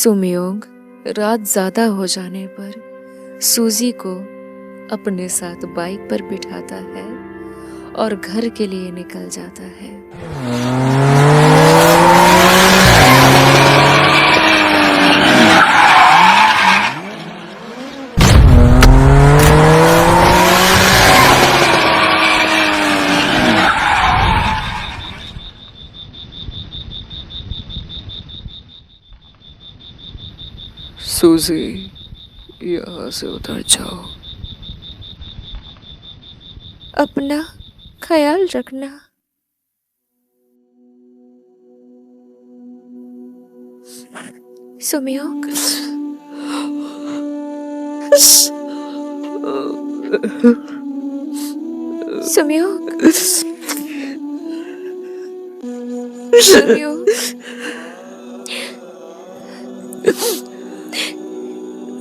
सुमयोग रात ज्यादा हो जाने पर सूजी को अपने साथ बाइक पर बिठाता है और घर के लिए निकल जाता है। सूजी, यहाँ से उतर जाओ। अपना ख्याल रखना। सुमयोग, सुमयोग, सुमयोग।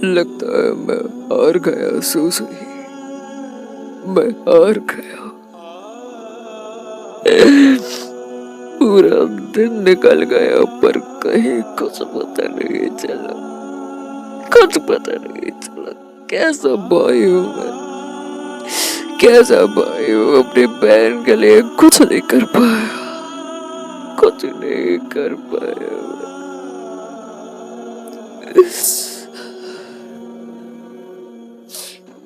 लगता है मैं हार गया सूजी, मैं हार गया। पूरा दिन निकल गया पर कहीं कुछ पता नहीं चला, कुछ पता नहीं चला। कैसा भाई हूँ मैं, कैसा भाई हूँ। अपनी बहन के लिए कुछ नहीं कर पाया, कुछ नहीं कर पाया।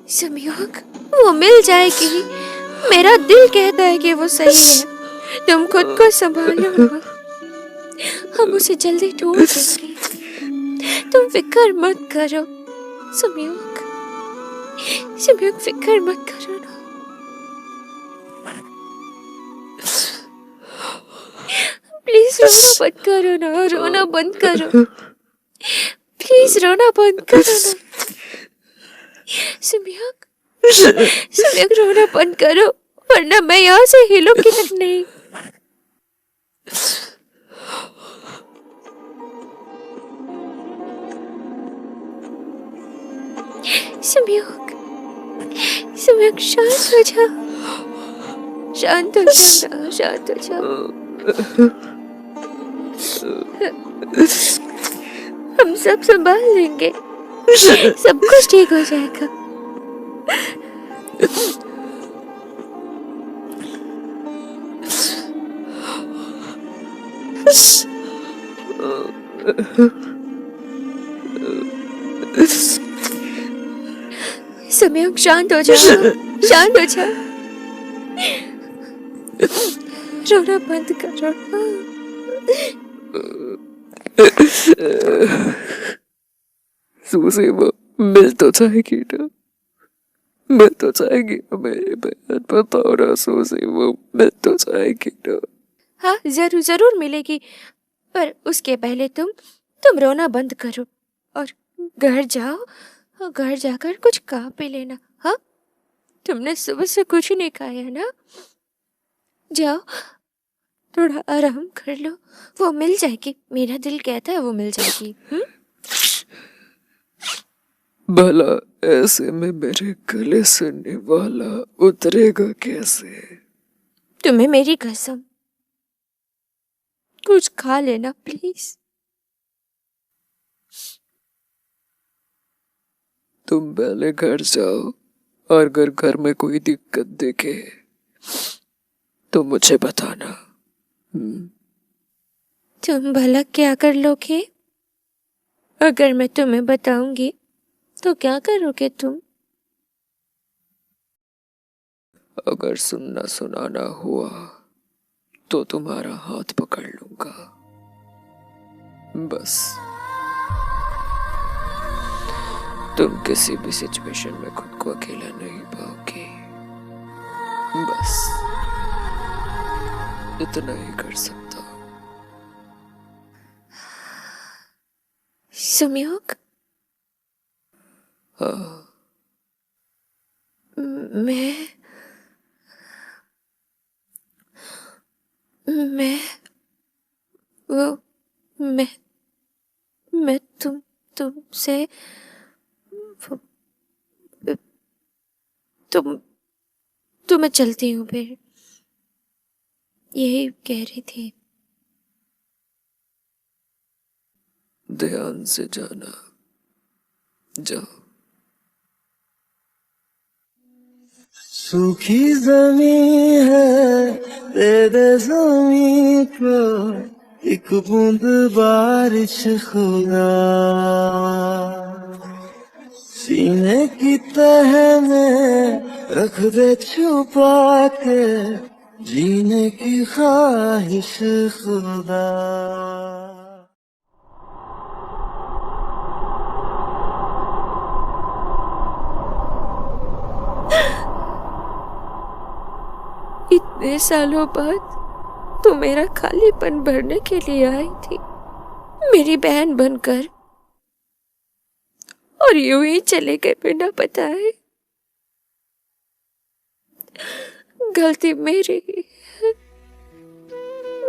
सुमयोग, वो मिल जाएगी। मेरा दिल कहता है कि वो सही है। तुम खुद को संभालो, हम उसे जल्दी ढूंढ लेंगे। तुम फिक्र मत करो सुमयोग, सुमयोग फिक्र मत करो ना। प्लीज रोना बंद करो ना, रोना बंद करो। प्लीज रोना बंद करो ना सुमयोग, सुमयोग रोना बंद करो वरना मैं यहाँ से हिलूंगी तक नहीं। सुमयोग, सुमयोग शांत हो जा, शांत हो जा, शांत हो जा। हम सब संभाल लेंगे, सब कुछ ठीक हो जाएगा। सुमयोग शांत हो जा, शांत हो जा। रोना बंद करो ना। सूजी वो मिल तो जाएगी ना, मिल तो जाएगी ना मेरी बहन। बताओ ना सूजी, वो मिल तो जाएगी ना। हाँ जरूर जरूर मिलेगी, पर उसके पहले तुम रोना बंद करो और घर जाओ और घर जाकर कुछ खा पी लेना। हाँ, तुमने सुबह से कुछ नहीं खाया ना। जाओ थोड़ा आराम कर लो, वो मिल जाएगी। मेरा दिल कहता है वो मिल जाएगी। भला ऐसे में मेरे गले से निवाला उतरेगा कैसे? तुम्हें मेरी कसम, कुछ खा लेना प्लीज। तुम पहले घर जाओ और अगर घर में कोई दिक्कत दिखे तो मुझे बताना। तुम भला क्या कर लोगे? अगर मैं तुम्हें बताऊंगी तो क्या करोगे तुम? अगर सुनना सुनाना हुआ तो तुम्हारा हाथ पकड़ लूंगा, बस। तुम किसी भी सिचुएशन में खुद को अकेला नहीं पाओगे, बस इतना ही कर सकता हूं। सुमयोग, हाँ, मैं मैं वो मैं मैं तुमसे तुम तो मैं चलती हूँ फिर, यही कह रही थी। ध्यान से जाना, जाओ। सूखी जमीन है, दे दे जमीन को एक बूंद बारिश खुदा, सीने की तह में रख दे छुपा के जीने की ख्वाहिश खुदा। इतने सालों बाद तू मेरा खालीपन भरने के लिए आई थी, मेरी बहन बनकर, और यूं ही चले गए बिना बताए। गलती मेरी है,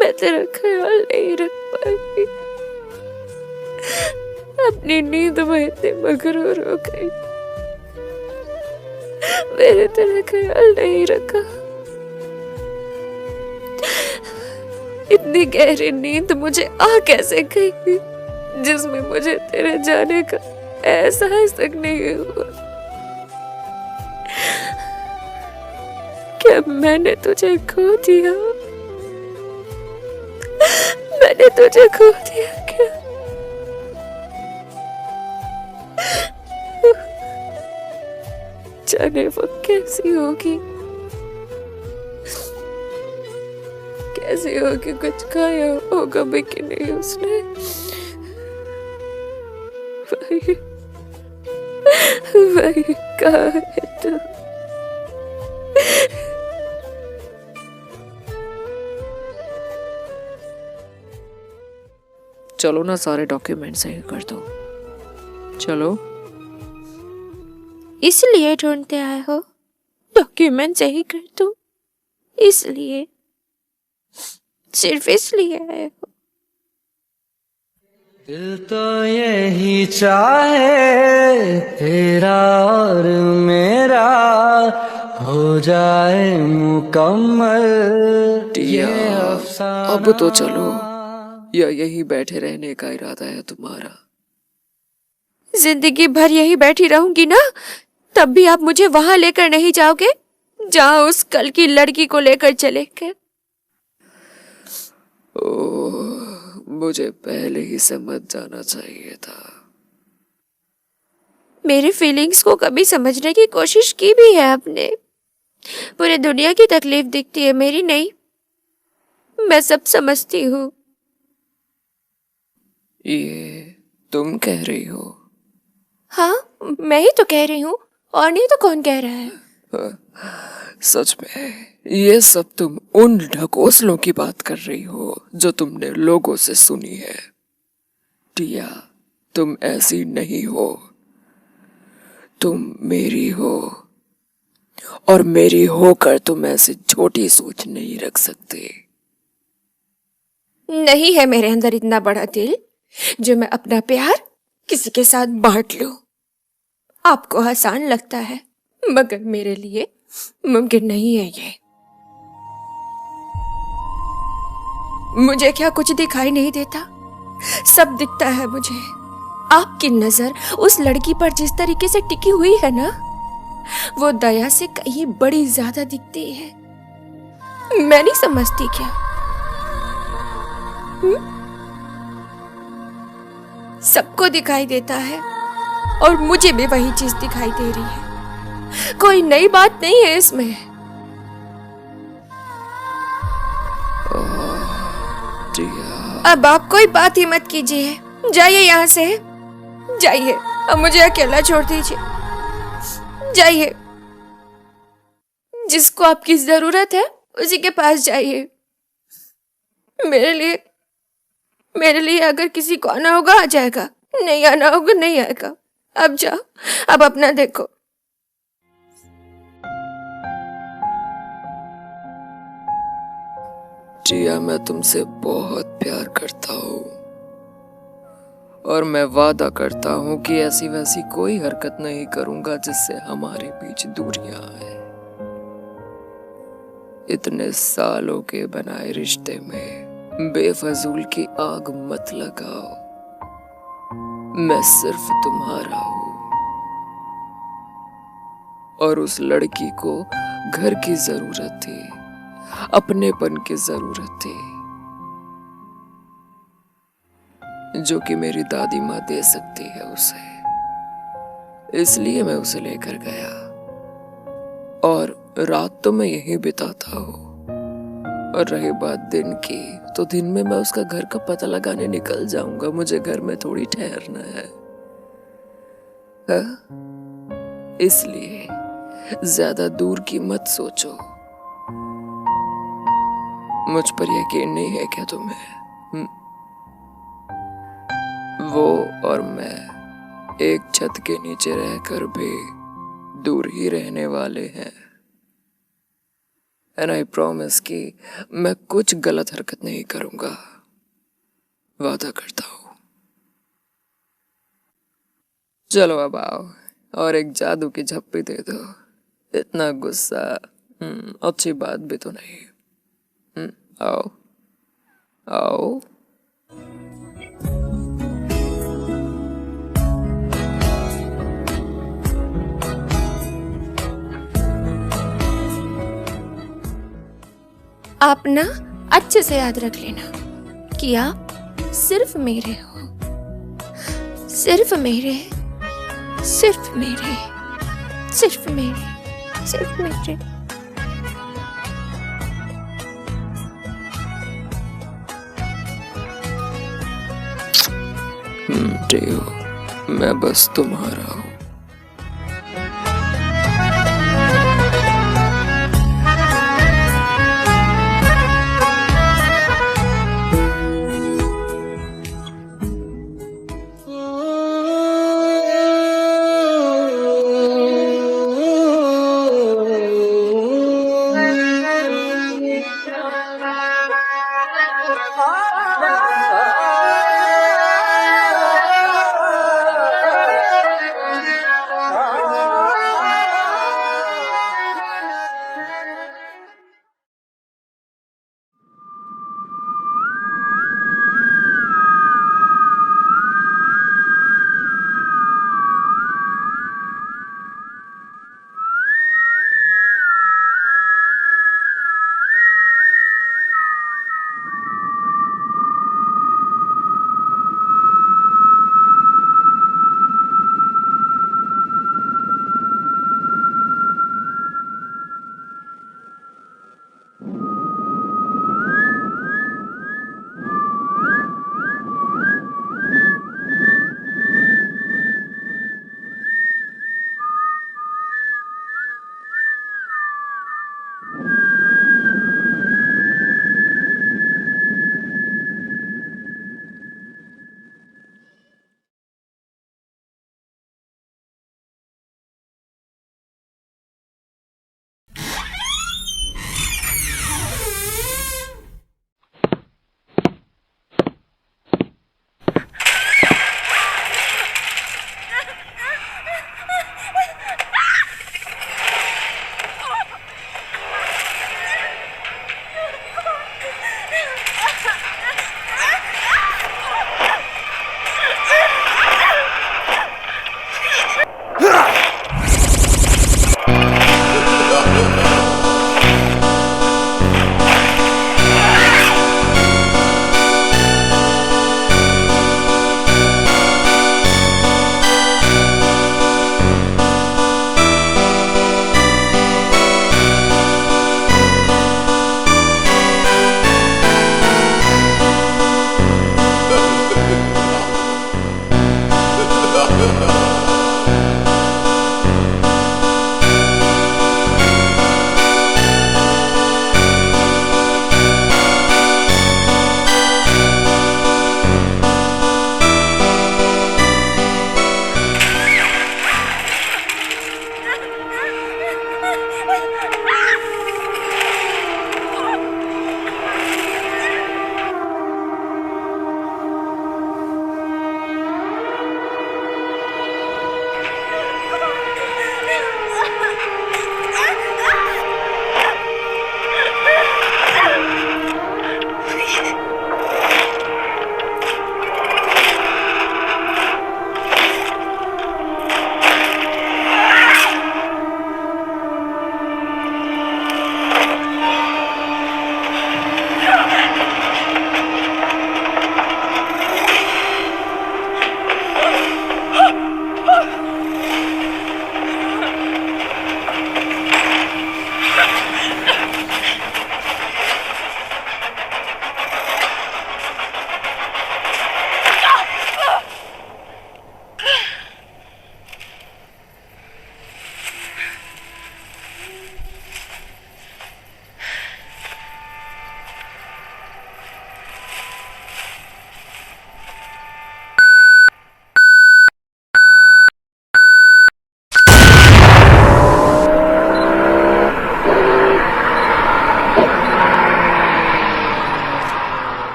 मैं तेरा ख्याल नहीं रख पाई, अपनी नींद में इतनी मगरूर हो गई, मैंने तेरा ख्याल नहीं रखा। इतनी गहरी नींद मुझे आ कैसे गई जिसमें मुझे तेरे जाने का एहसास तक नहीं हुआ। क्या मैंने तुझे खो दिया? मैंने तुझे खो दिया क्या? जाने वो कैसी होगी, कैसी होगी, कुछ खाया होगा भी कि नहीं उसने। भाई कहाँ है तू? चलो ना, सारे डॉक्यूमेंट सही कर दो। चलो। इसलिए ढूंढते आए हो डॉक्यूमेंट सही कर दूं? इसलिए, सिर्फ इसलिए आए हो? दिल तो यही चाहे तेरा और मेरा हो जाए मुकम्मल टिया, ये अफसाना। अब तो चलो, या यही बैठे रहने का इरादा है तुम्हारा? जिंदगी भर यही बैठी रहूंगी ना, तब भी आप मुझे वहां लेकर नहीं जाओगे जहां उस कल की लड़की को लेकर चले गए। ओह, मुझे पहले ही समझ जाना चाहिए था। मेरी फीलिंग्स को कभी समझने की कोशिश की भी है आपने? पूरी दुनिया की तकलीफ दिखती है, मेरी नहीं। मैं सब समझती हूँ। ये तुम कह रही हो? हाँ, मैं ही तो कह रही हूँ, और नहीं तो कौन कह रहा है? सच में ये सब तुम उन ढकोसलों की बात कर रही हो जो तुमने लोगों से सुनी है। टिया, तुम ऐसी नहीं हो, तुम मेरी हो, और मेरी होकर तुम ऐसी छोटी सोच नहीं रख सकते। नहीं है मेरे अंदर इतना बड़ा दिल जो मैं अपना प्यार किसी के साथ बांट लूं। आपको आसान लगता है, मगर मेरे लिए मुमकिन नहीं है ये। मुझे क्या कुछ दिखाई नहीं देता? सब दिखता है मुझे। आपकी नजर उस लड़की पर जिस तरीके से टिकी हुई है ना, वो दया से कहीं बड़ी ज्यादा दिखती है। मैं नहीं समझती क्या? सबको दिखाई देता है और मुझे भी वही चीज दिखाई दे रही है। कोई नई बात नहीं है इसमें। अब आप कोई बात ही मत कीजिए, जाइए यहाँ से, जाइए। अब मुझे अकेला छोड़ दीजिए, जाइए। जिसको आपकी जरूरत है उसी के पास जाइए। मेरे लिए अगर किसी को आना होगा आ जाएगा, नहीं आना होगा नहीं आएगा। अब जाओ, अब अपना देखो। जिया, मैं तुमसे बहुत प्यार करता हूँ, और मैं वादा करता हूँ कि ऐसी वैसी कोई हरकत नहीं करूंगा जिससे हमारे बीच दूरियां आए। इतने सालों के बनाए रिश्ते में बेफजूल की आग मत लगाओ। मैं सिर्फ तुम्हारा हूं और उस लड़की को घर की जरूरत थी, अपनेपन की जरूरत थी, जो कि मेरी दादी माँ दे सकती है उसे। इसलिए मैं उसे लेकर गया और रात तो मैं यहीं बिताता हूँ। और रही बात दिन की, तो दिन में मैं उसका घर का पता लगाने निकल जाऊंगा। मुझे घर में थोड़ी ठहरना है, हाँ? इसलिए ज्यादा दूर की मत सोचो। मुझ पर यकीन नहीं है क्या तुम्हें? वो और मैं एक छत के नीचे रहकर भी दूर ही रहने वाले हैं। एंड आई प्रॉमिस कि मैं कुछ गलत हरकत नहीं करूंगा, वादा करता हूं। चलो अब आओ और एक जादू की झप्पी दे दो। इतना गुस्सा अच्छी बात भी तो नहीं। आओ आओ। आप ना अच्छे से याद रख लेना कि आप सिर्फ मेरे हो, सिर्फ मेरे, सिर्फ मेरे, सिर्फ मेरे, सिर्फ मेरे। डियो, मैं बस तुम्हारा हूँ।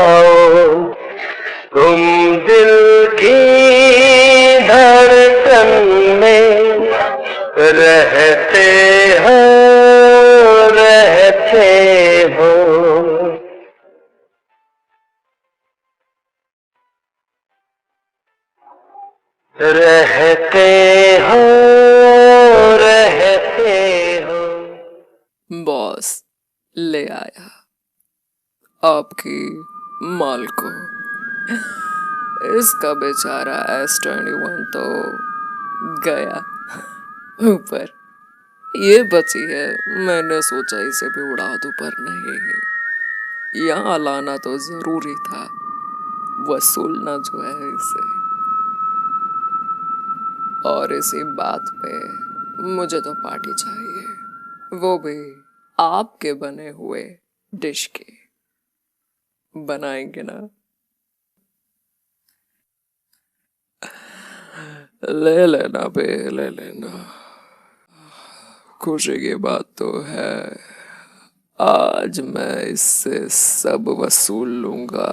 आओ, तुम दिल की धड़कन में रहते हो, रहते हो। रहते हो, रहते हो। बॉस ले आया आपकी माल को। इसका बेचारा S21 तो गया ऊपर। ये बची है, मैंने सोचा इसे भी उड़ा दूं, पर नहीं, यहाँ लाना तो जरूरी था, वसूलना जो है इसे। और इसी बात पे मुझे तो पार्टी चाहिए, वो भी आपके बने हुए डिश की। बनाएंगे ना? ले लेना बे, ले लेना। खुशी की बात तो है, आज मैं इससे सब वसूल लूंगा।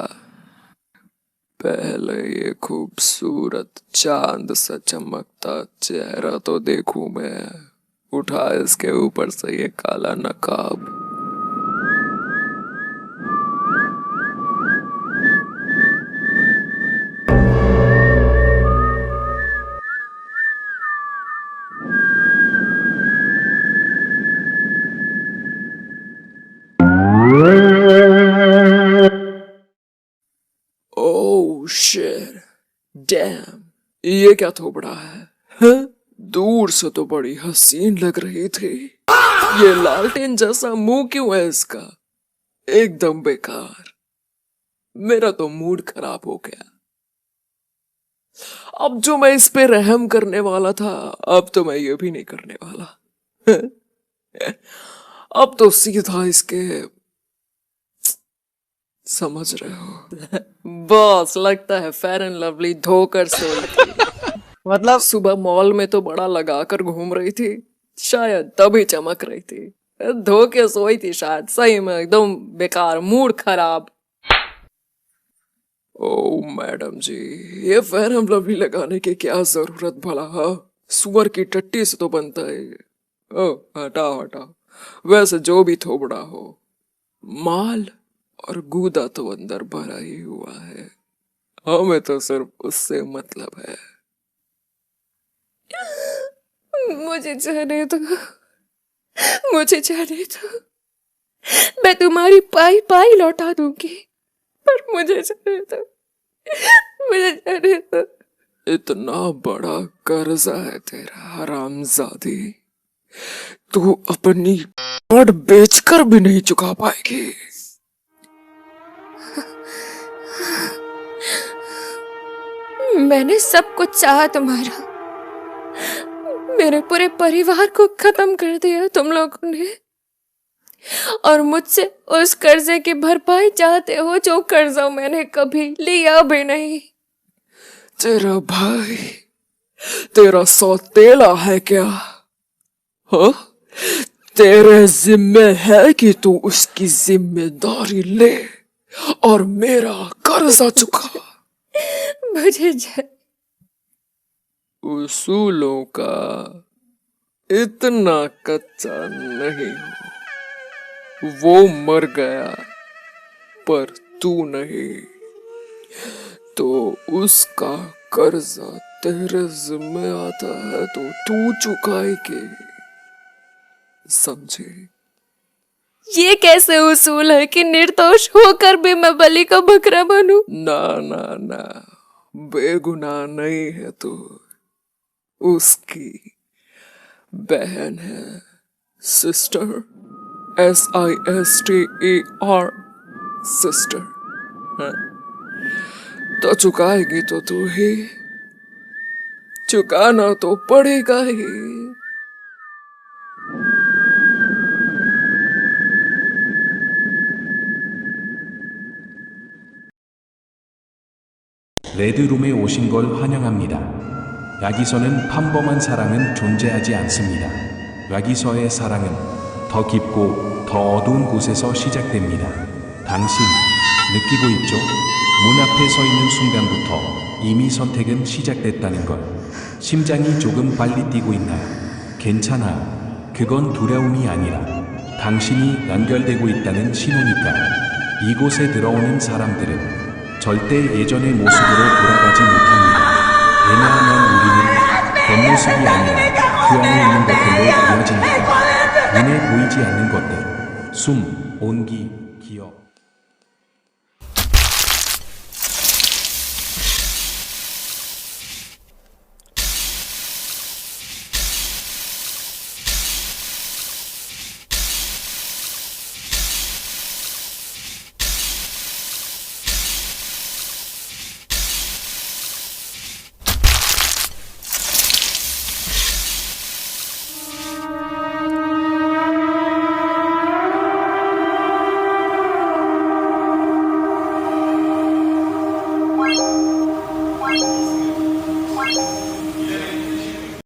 पहले ये खूबसूरत चांद सा चमकता चेहरा तो देखूं मैं। उठा इसके ऊपर से ये काला नकाब। ओह शिट, डैम, ये क्या थोबड़ा है? हाँ? दूर से तो बड़ी हसीन लग रही थी, ये लालटेन जैसा मुंह क्यों है इसका? एकदम बेकार। मेरा तो मूड खराब हो गया। अब जो मैं इस पे रहम करने वाला था, अब तो मैं ये भी नहीं करने वाला। अब तो सीधा इसके, समझ रहे हो बॉस, लगता है फेयर एंड लवली धोकर सोई थी। मतलब सुबह मॉल में तो बड़ा लगाकर घूम रही थी, शायद तभी चमक रही थी। धोके सोई थी शायद, सही में एकदम बेकार, मूड खराब। ओ मैडम जी, ये फेयर एंड लवली लगाने की क्या जरूरत भला? सुअर की टट्टी से तो बनता है। ओ हटाओ हटाओ, वैसे जो भी थोबड़ा हो, माल और गूदा तो अंदर भरा ही हुआ है, हमें तो सिर्फ उससे मतलब है। मुझे जाने दो, मुझे जाने दो, मैं तुम्हारी पाई पाई लौटा दूंगी, पर मुझे जाने दो, मुझे जाने दो। इतना बड़ा कर्जा है तेरा हरामजादी, तू अपनी कार्ड बेचकर भी नहीं चुका पाएगी। मैंने सब कुछ चाहा तुम्हारा, मेरे पूरे परिवार को खत्म कर दिया तुम लोगों ने, और मुझसे उस कर्जे की भरपाई चाहते हो जो कर्जा मैंने कभी लिया भी नहीं। तेरा भाई तेरा सौतेला है क्या? हाँ? तेरे जिम्मे है कि तू उसकी जिम्मेदारी ले और मेरा कर्जा चुका। मुझे उसूलों का इतना कच्चा नहीं हो, वो मर गया पर तू नहीं, तो उसका कर्जा तेरे जिम्मे आता है तो तू चुकाएगी, समझे? ये कैसे उसूल है कि निर्दोष होकर भी मैं बलि का बकरा बनूं? ना ना ना, बेगुनाह नहीं है तू, उसकी बहन है, सिस्टर, SISTER, सिस्टर। हाँ? तो चुकाएगी तो तू ही, चुकाना तो पड़ेगा ही। 레드룸에 오신 걸 환영합니다. 여기서는 평범한 사랑은 존재하지 않습니다. 여기서의 사랑은 더 깊고 더 어두운 곳에서 시작됩니다. 당신, 느끼고 있죠? 문 앞에 서 있는 순간부터 이미 선택은 시작됐다는 걸. 심장이 조금 빨리 뛰고 있나요? 괜찮아. 그건 두려움이 아니라 당신이 연결되고 있다는 신호니까. 이곳에 들어오는 사람들은 절대 예전의 모습으로 돌아가지 못합니다. 왜냐하면 우리는 겉모습이 아니라 그 안에 있는 것들로 이어지니까. 눈에 보이지 않는 것들, 숨, 온기, 기억.